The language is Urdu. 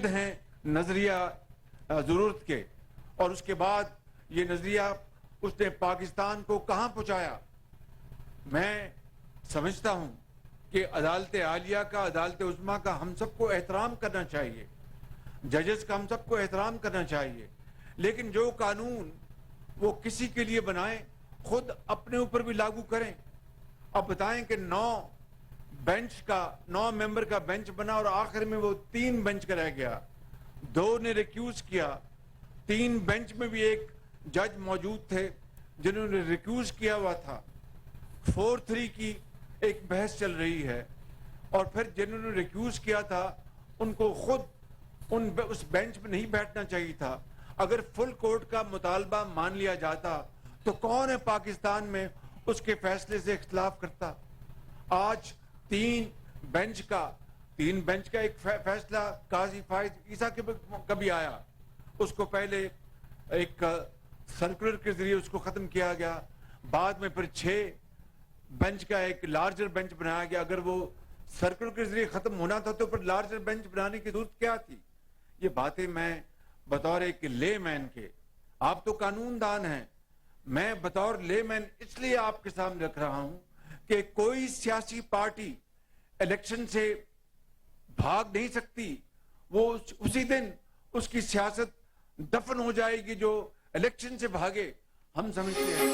شاہد ہیں نظریہ ضرورت کے، اور اس کے بعد یہ نظریہ اس نے پاکستان کو کہاں پہنچایا۔ میں سمجھتا ہوں کہ عدالت عالیہ کا، عدالت عظمیٰ کا ہم سب کو احترام کرنا چاہیے، ججز کا ہم سب کو احترام کرنا چاہیے، لیکن جو قانون وہ کسی کے لیے بنائیں خود اپنے اوپر بھی لاگو کریں۔ اب بتائیں کہ 9 ممبر کا بینچ بنا اور آخر میں وہ 3 بینچ کا رہ گیا، 2 نے ریکیوز کیا، 3 بینچ میں بھی ایک جج موجود تھے جنہوں نے ریکیوز کیا ہوا تھا۔ 4-3 کی ایک بحث چل رہی ہے، اور پھر جنہوں نے ریکیوز کیا تھا ان کو خود اس بینچ پہ نہیں بیٹھنا چاہیے تھا۔ اگر فل کورٹ کا مطالبہ مان لیا جاتا تو کون ہے پاکستان میں اس کے فیصلے سے اختلاف کرتا؟ آج 3 بینچ کا ایک فیصلہ قاضی فائز عیسیٰ کا بھی آیا، اس کو پہلے ایک سرکولر کے ذریعے اس کو ختم کیا گیا، بعد میں پھر 6 بینچ کا ایک لارجر بینچ بنایا گیا۔ اگر وہ سرکل کے ذریعے ختم ہونا تھا تو پھر لارجر بینچ بنانے کی ضرورت کیا تھی؟ یہ باتیں میں بطور ایک لے مین کے، آپ تو قانون دان ہیں، میں بطور لے مین اس لیے آپ کے سامنے رکھ رہا ہوں کہ کوئی سیاسی پارٹی الیکشن سے بھاگ نہیں سکتی، وہ اسی دن اس کی سیاست دفن ہو جائے گی جو الیکشن سے بھاگے۔ ہم سمجھتے ہیں